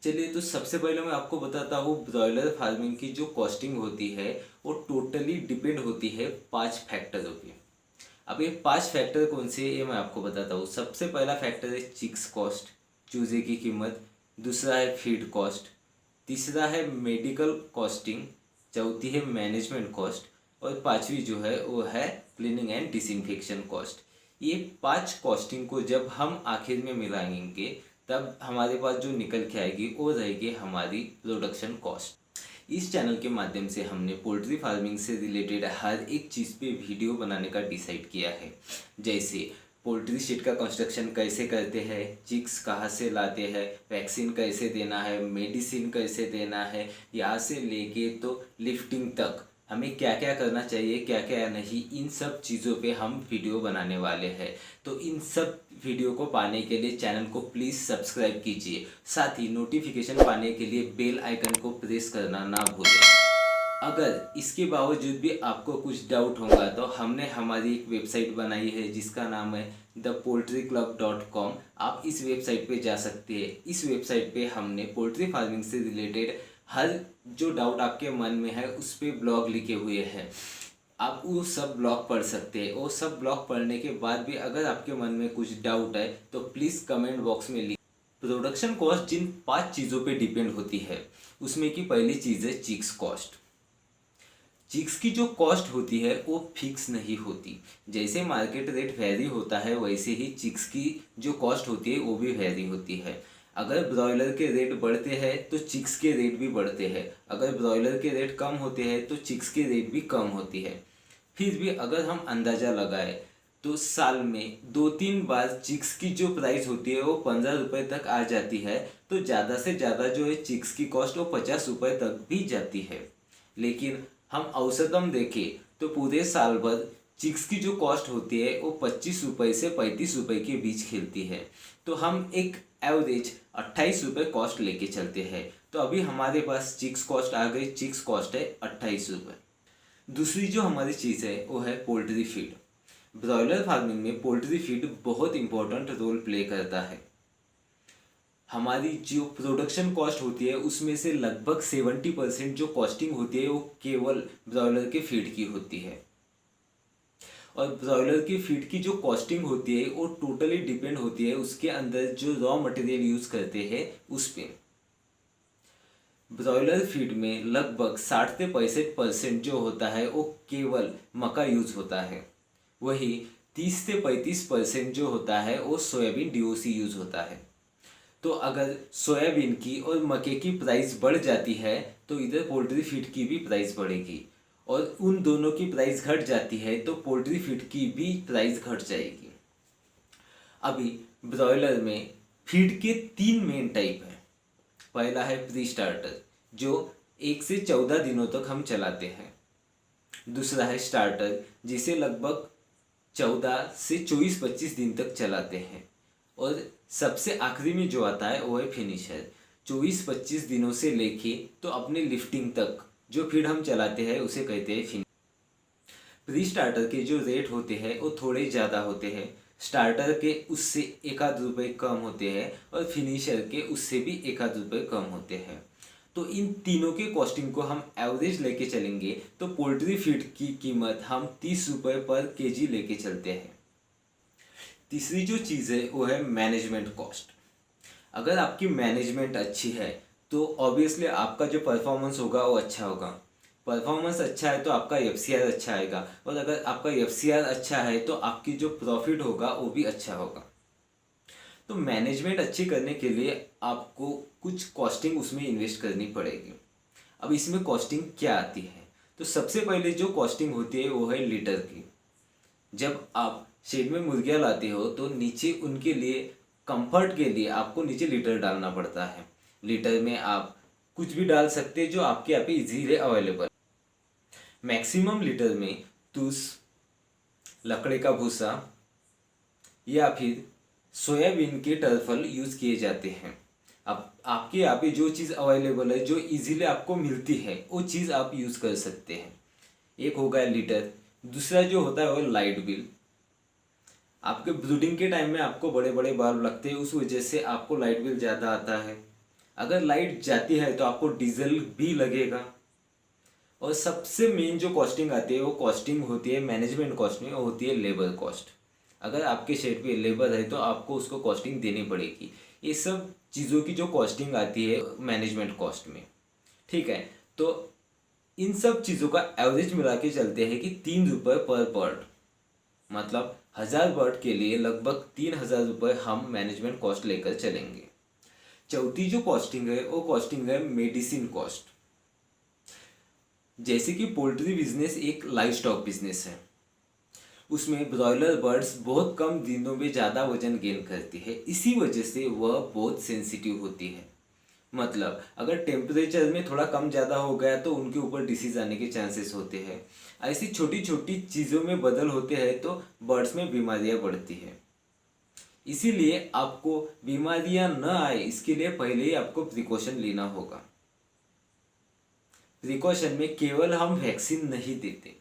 चलिए, तो सबसे पहले मैं आपको बताता हूँ ब्रॉयलर फार्मिंग की जो कॉस्टिंग होती है वो टोटली डिपेंड होती है 5 फैक्टरों पे। अब ये 5 फैक्टर कौन से हैं ये मैं आपको बताता हूँ। सबसे पहला फैक्टर है चिक्स कॉस्ट, चूजे की कीमत। दूसरा है फीड कॉस्ट। तीसरा है मेडिकल कॉस्टिंग। चौथी है मैनेजमेंट कॉस्ट। और पांचवी जो है वो है क्लीनिंग एंड डिसइंफेक्शन कॉस्ट। ये 5 कॉस्टिंग को जब हम आखिर में मिलाएंगे तब हमारे पास जो निकल के आएगी वो रहेगी हमारी प्रोडक्शन कॉस्ट। इस चैनल के माध्यम से हमने पोल्ट्री फार्मिंग से रिलेटेड हर एक चीज़ पे वीडियो बनाने का डिसाइड किया है। जैसे पोल्ट्री शेड का कंस्ट्रक्शन कैसे करते हैं, चिक्स कहाँ से लाते हैं, वैक्सीन कैसे देना है, मेडिसिन कैसे देना है, यहाँ से लेके तो लिफ्टिंग तक हमें क्या क्या करना चाहिए, क्या क्या नहीं, इन सब चीज़ों पे हम वीडियो बनाने वाले हैं। तो इन सब वीडियो को पाने के लिए चैनल को प्लीज़ सब्सक्राइब कीजिए। साथ ही नोटिफिकेशन पाने के लिए बेल आइकन को प्रेस करना ना भूलें। अगर इसके बावजूद भी आपको कुछ डाउट होगा तो हमने हमारी एक वेबसाइट बनाई है जिसका नाम है thepoultryclub.com। आप इस वेबसाइट पे जा सकते हैं। इस वेबसाइट पे हमने पोल्ट्री फार्मिंग से रिलेटेड हर जो डाउट आपके मन में है उस पर ब्लॉग लिखे हुए हैं। आप वो सब ब्लॉग पढ़ सकते हैं। वो सब ब्लॉग पढ़ने के बाद भी अगर आपके मन में कुछ डाउट है तो प्लीज़ कमेंट बॉक्स में लिख। प्रोडक्शन कॉस्ट जिन 5 चीज़ों पे डिपेंड होती है उसमें की पहली चीज़ है चिक्स कॉस्ट। चिक्स की जो कॉस्ट होती है वो फिक्स नहीं होती। जैसे मार्केट रेट वैरी होता है वैसे ही चिक्स की जो कॉस्ट होती है वो भी वैरी होती है। अगर ब्रॉयलर के रेट बढ़ते हैं तो चिक्स के रेट भी बढ़ते हैं। अगर ब्रॉयलर के रेट कम होते हैं तो चिक्स के रेट भी कम होती है। फिर भी अगर हम अंदाज़ा लगाए तो साल में 2-3 बार चिक्स की जो प्राइस होती है वो 15 रुपये तक आ जाती है। तो ज़्यादा से ज़्यादा जो है चिक्स की कॉस्ट वो 50 रुपये तक भी जाती है। लेकिन हम औसतम देखें तो पूरे साल भर चिक्स की जो कॉस्ट होती है वो 25 रुपये से 35 रुपये के बीच खेलती है। तो हम एक एवरेज 28 रुपये कॉस्ट लेके चलते हैं। तो अभी हमारे पास चिक्स कॉस्ट आ गई। चिक्स कॉस्ट है 28 रुपये। दूसरी जो हमारी चीज़ है वो है पोल्ट्री फीड। ब्रॉयलर फार्मिंग में पोल्ट्री फीड बहुत इंपॉर्टेंट रोल प्ले करता है। हमारी जो प्रोडक्शन कॉस्ट होती है उसमें से लगभग 70% जो कॉस्टिंग होती है वो केवल ब्रॉयलर के फीड की होती है। और ब्रॉयलर की फीड की जो कॉस्टिंग होती है वो टोटली डिपेंड होती है उसके अंदर जो रॉ मटेरियल यूज़ करते हैं उस पर। ब्रॉयलर फीड में लगभग 60 से 65% जो होता है वो केवल मक्का यूज़ होता है। वही 30 से 35% जो होता है वो सोयाबीन डीओसी यूज़ होता है। तो अगर सोयाबीन की और मक्के की प्राइस बढ़ जाती है तो इधर पोल्ट्री फीड की भी प्राइस बढ़ेगी। और उन दोनों की प्राइस घट जाती है तो पोल्ट्री फीड की भी प्राइस घट जाएगी। अभी ब्रॉयलर में फीड के 3 मेन टाइप हैं। पहला है प्री स्टार्टर जो 1 से 14 दिनों तक हम चलाते हैं। दूसरा है स्टार्टर जिसे लगभग 14 से 24-25 दिन तक चलाते हैं। और सबसे आखिरी में जो आता है वो है फिनिशर। 24-25 दिनों से लेके तो अपने लिफ्टिंग तक जो फीड हम चलाते हैं उसे कहते हैं फिनिशर। प्री स्टार्टर के जो रेट होते हैं वो थोड़े ज़्यादा होते हैं। स्टार्टर के उससे 1-2 रुपये कम होते हैं और फिनिशर के उससे भी 1-2 रुपये कम होते हैं। तो इन तीनों के कॉस्टिंग को हम एवरेज लेके चलेंगे तो पोल्ट्री फीड की कीमत हम 30 रुपये पर केजी लेके चलते हैं। तीसरी जो चीज़ है वो है मैनेजमेंट कॉस्ट। अगर आपकी मैनेजमेंट अच्छी है तो ऑब्वियसली आपका जो परफॉर्मेंस होगा वो अच्छा होगा। परफॉर्मेंस अच्छा है तो आपका एफसीआर अच्छा आएगा। और अगर आपका एफसीआर अच्छा है तो आपकी जो प्रॉफिट होगा वो भी अच्छा होगा। तो मैनेजमेंट अच्छी करने के लिए आपको कुछ कॉस्टिंग उसमें इन्वेस्ट करनी पड़ेगी। अब इसमें कॉस्टिंग क्या आती है तो सबसे पहले जो कॉस्टिंग होती है वो है लीटर की। जब आप शेड में मुर्गियाँ लाते हो तो नीचे उनके लिए कंफर्ट के लिए आपको नीचे लीटर डालना पड़ता है। लीटर में आप कुछ भी डाल सकते हैं जो आपके यहाँ पे इजीली अवेलेबल। मैक्सिमम लीटर में तुस, लकड़े का भूसा या फिर सोयाबीन के टर्फल यूज़ किए जाते हैं। अब आपके यहाँ पे जो चीज़ अवेलेबल है जो इजीली आपको मिलती है वो चीज़ आप यूज़ कर सकते हैं। एक हो गया लीटर। दूसरा जो होता है वो लाइट बिल। आपके ब्रूडिंग के टाइम में आपको बड़े बड़े बल्ब लगते हैं उस वजह से आपको लाइट बिल ज़्यादा आता है। अगर लाइट जाती है तो आपको डीजल भी लगेगा। और सबसे मेन जो कॉस्टिंग आती है वो कॉस्टिंग होती है मैनेजमेंट कॉस्ट में, वो होती है लेबर कॉस्ट। अगर आपके शेड पे लेबर है तो आपको उसको कॉस्टिंग देनी पड़ेगी। ये सब चीज़ों की जो कॉस्टिंग आती है मैनेजमेंट कॉस्ट में, ठीक है। तो इन सब चीज़ों का एवरेज मिला के चलते हैं कि 3 रुपये पर बर्ड, मतलब 1000 बर्ड के लिए लगभग 3000 रुपये हम मैनेजमेंट कॉस्ट लेकर चलेंगे। चौथी जो कॉस्टिंग है वो कॉस्टिंग है मेडिसिन कॉस्ट। जैसे कि पोल्ट्री बिजनेस एक लाइव स्टॉक बिजनेस है, उसमें ब्रॉयलर बर्ड्स बहुत कम दिनों में ज़्यादा वजन गेन करती है, इसी वजह से वह बहुत सेंसिटिव होती है। मतलब अगर टेम्परेचर में थोड़ा कम ज़्यादा हो गया तो उनके ऊपर डिसीज आने के चांसेस होते हैं। ऐसी छोटी छोटी चीज़ों में बदल होते हैं तो बर्ड्स में बीमारियां बढ़ती हैं। इसीलिए आपको बीमारियां न आए इसके लिए पहले ही आपको प्रिकॉशन लेना होगा। प्रिकॉशन में केवल हम वैक्सीन नहीं देते,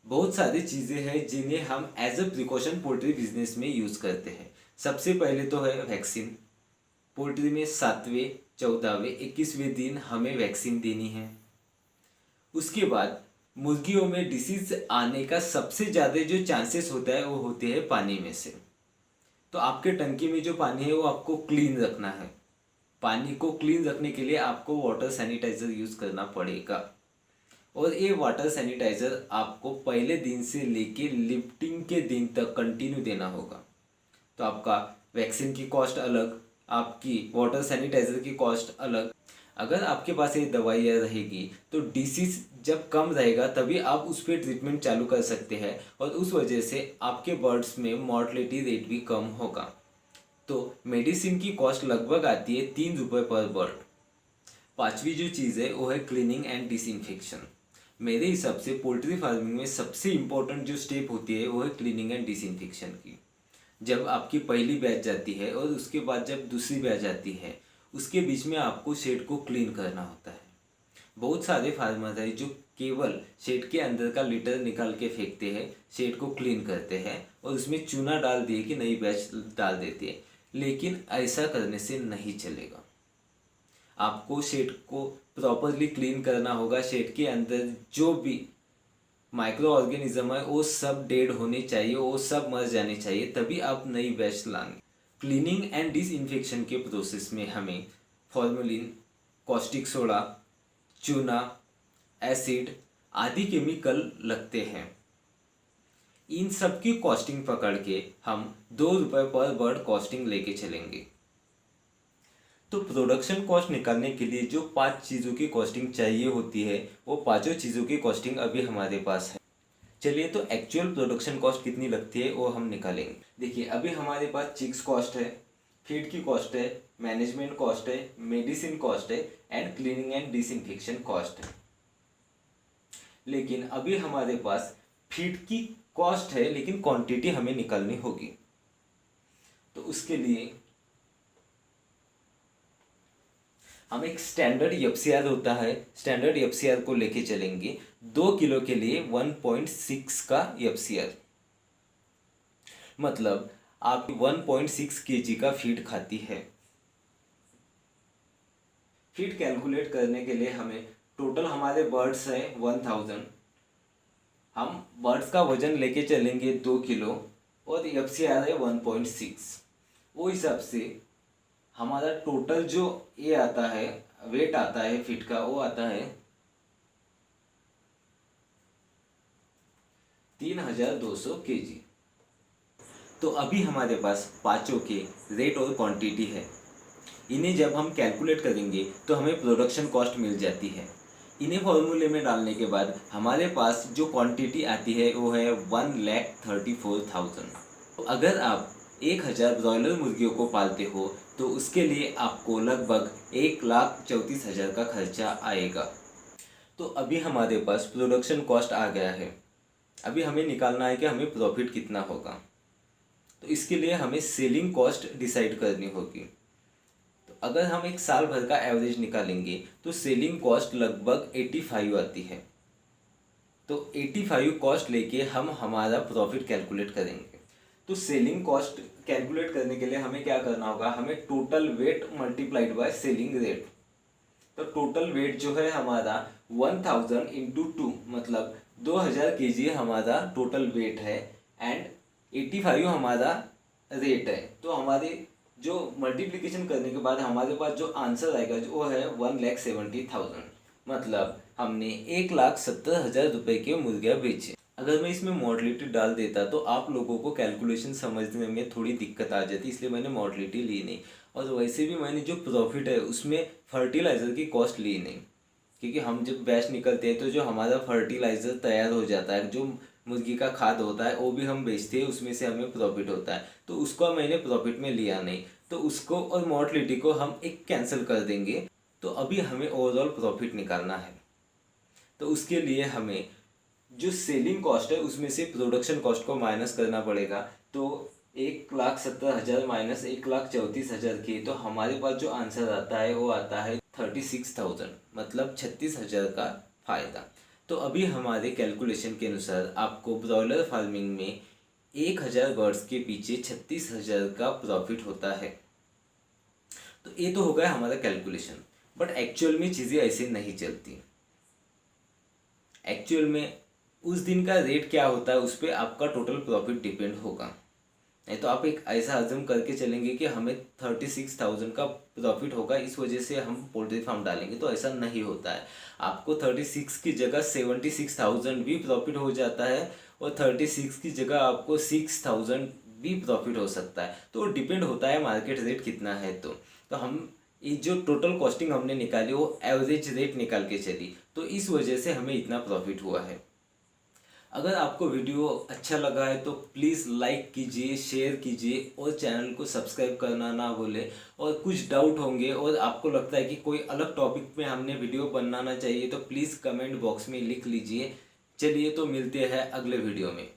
बहुत सारी चीज़ें हैं जिन्हें हम as a precaution poultry business में यूज़ करते हैं। सबसे पहले तो है वैक्सीन। पोल्ट्री में 7वें 14वें 21वें दिन हमें वैक्सीन देनी है। उसके बाद मुर्गियों में डिसीज आने का सबसे ज़्यादा जो चांसेस होता है वो होते हैं पानी में से। तो आपके टंकी में जो पानी है वो आपको क्लीन रखना है। पानी को क्लीन रखने के लिए आपको वाटर सैनिटाइज़र यूज़ करना पड़ेगा। और ये वाटर सैनिटाइज़र आपको पहले दिन से लेके लिफ्टिंग के दिन तक कंटिन्यू देना होगा। तो आपका वैक्सीन की कॉस्ट अलग, आपकी वाटर सैनिटाइज़र की कॉस्ट अलग। अगर आपके पास ये दवाइयाँ रहेगी तो डिसीज जब कम रहेगा तभी आप उस पर ट्रीटमेंट चालू कर सकते हैं, और उस वजह से आपके बर्ड्स में मॉर्टलिटी रेट भी कम होगा। तो मेडिसिन की कॉस्ट लगभग आती है 3 रुपये पर बर्ड। पांचवी जो चीज़ है वो है क्लीनिंग एंड डिसइंफेक्शन। मेरे हिसाब से पोल्ट्री फार्मिंग में सबसे इम्पोर्टेंट जो स्टेप होती है वो है क्लीनिंग एंड डिसइंफेक्शन की। जब आपकी पहली बैच जाती है और उसके बाद जब दूसरी बैच आती है, उसके बीच में आपको शेड को क्लीन करना होता है। बहुत सारे फार्मर हैं जो केवल शेड के अंदर का लिटर निकाल के फेंकते हैं, शेड को क्लीन करते हैं और उसमें चूना डाल दिए कि नई बैच डाल देते हैं। लेकिन ऐसा करने से नहीं चलेगा। आपको शेड को प्रॉपरली क्लीन करना होगा। शेड के अंदर जो भी माइक्रो ऑर्गेनिज्म है वो सब डेड होने चाहिए, वो सब मर जाने चाहिए, तभी आप नई बैच लाएंगे। क्लीनिंग एंड डिसइंफेक्शन के प्रोसेस में हमें फॉर्मेलिन, कॉस्टिक सोडा, चूना, एसिड आदि केमिकल लगते हैं। इन सब की कॉस्टिंग पकड़ के हम 2 रुपये पर बर्ड कॉस्टिंग लेके चलेंगे। तो प्रोडक्शन कॉस्ट निकालने के लिए जो 5 चीज़ों की कॉस्टिंग चाहिए होती है वो पांचों चीज़ों की कॉस्टिंग अभी हमारे पास है। चलिए तो एक्चुअल प्रोडक्शन कॉस्ट कितनी लगती है वो हम निकालेंगे। देखिए अभी हमारे पास चिक्स कॉस्ट है, फीड की कॉस्ट है, मैनेजमेंट कॉस्ट है, मेडिसिन कॉस्ट है and cleaning and disinfection cost है। लेकिन अभी हमारे पास फीड की कॉस्ट है लेकिन क्वांटिटी हमें निकालनी होगी। तो उसके लिए हम एक स्टैंडर्ड एफसीआर होता है, स्टैंडर्ड एफसीआर को लेके चलेंगे। 2 किलो के लिए 1.6 का एफसीआर, मतलब आप 1.6 केजी का फीड खाती है। फीड कैलकुलेट करने के लिए हमें टोटल हमारे बर्ड्स है 1000, हम बर्ड्स का वजन लेके चलेंगे 2 किलो और एफसीआर है 1.6। वो हिसाब से हमारा टोटल जो ये आता है वेट आता है फीड का वो आता है 3200 केजी। तो अभी हमारे पास पाँचों के रेट और क्वांटिटी है। इन्हें जब हम कैलकुलेट करेंगे तो हमें प्रोडक्शन कॉस्ट मिल जाती है। इन्हें फॉर्मूले में डालने के बाद हमारे पास जो क्वांटिटी आती है वो है 1,34,000। तो अगर आप 1000 ब्रॉयलर मुर्गियों को पालते हो तो उसके लिए आपको लगभग 1,34,000 का खर्चा आएगा। तो अभी हमारे पास प्रोडक्शन कॉस्ट आ गया है। अभी हमें निकालना है कि हमें प्रॉफिट कितना होगा। तो इसके लिए हमें सेलिंग कॉस्ट डिसाइड करनी होगी। तो अगर हम एक साल भर का एवरेज निकालेंगे तो सेलिंग कॉस्ट लगभग 85 आती है। तो 85 कॉस्ट लेके हम हमारा प्रॉफिट कैलकुलेट करेंगे। तो सेलिंग कॉस्ट कैलकुलेट करने के लिए हमें क्या करना होगा, हमें total weight multiplied by selling rate. तो टोटल वेट जो है हमारा 1000 इंटू 2 मतलब 2000 kg हमारा टोटल वेट है एंड 85 हमारा रेट है। तो हमारे जो मल्टीप्लिकेशन करने के बाद हमारे पास जो आंसर आएगा जो है 1,70,000, मतलब हमने 1,70,000 रुपये के मुर्गियाँ बेचे। अगर मैं इसमें मॉडलिटी डाल देता तो आप लोगों को कैलकुलेशन समझने में थोड़ी दिक्कत आ जाती, इसलिए मैंने मॉडलिटी ली नहीं। और वैसे भी मैंने जो प्रॉफिट है उसमें फर्टिलाइज़र की कॉस्ट ली नहीं, क्योंकि हम जब बैच निकलते हैं तो जो हमारा फर्टिलाइज़र तैयार हो जाता है, जो मुर्गी का खाद होता है वो भी हम बेचते हैं, उसमें से हमें प्रॉफिट होता है, तो उसको मैंने प्रॉफिट में लिया नहीं। तो उसको और मॉडलिटी को हम एक कैंसिल कर देंगे। तो अभी हमें ओवरऑल प्रॉफिट निकालना है। तो उसके लिए हमें जो सेलिंग कॉस्ट है उसमें से प्रोडक्शन कॉस्ट को माइनस करना पड़ेगा। तो 1,70,000 माइनस 1,34,000 की, तो हमारे पास जो आंसर आता है वो आता है 36,000, मतलब 36,000 का फायदा। तो अभी हमारे कैलकुलेशन के अनुसार आपको ब्रॉयलर फार्मिंग में 1,000 बर्ड्स के पीछे 36,000 का प्रॉफिट होता है। तो ये तो हो गया हमारा कैलकुलेशन, बट एक्चुअल में चीज़ें ऐसे नहीं चलती। एक्चुअल में उस दिन का रेट क्या होता है उस पर आपका टोटल प्रॉफिट डिपेंड होगा। नहीं तो आप एक ऐसा अज़म करके चलेंगे कि हमें 36,000 का प्रॉफिट होगा, इस वजह से हम पोल्ट्री फार्म डालेंगे, तो ऐसा नहीं होता है। आपको 36 की जगह 76,000 भी प्रॉफिट हो जाता है और 36 की जगह आपको 6,000 भी प्रॉफिट हो सकता है। तो डिपेंड होता है मार्केट रेट कितना है। तो हम ये जो टोटल कॉस्टिंग हमने निकाली वो एवरेज रेट निकाल के चली, तो इस वजह से हमें इतना प्रॉफिट हुआ है। अगर आपको वीडियो अच्छा लगा है तो प्लीज़ लाइक कीजिए, शेयर कीजिए और चैनल को सब्सक्राइब करना ना भूलें। और कुछ डाउट होंगे और आपको लगता है कि कोई अलग टॉपिक पे हमने वीडियो बनाना चाहिए तो प्लीज़ कमेंट बॉक्स में लिख लीजिए। चलिए तो मिलते हैं अगले वीडियो में।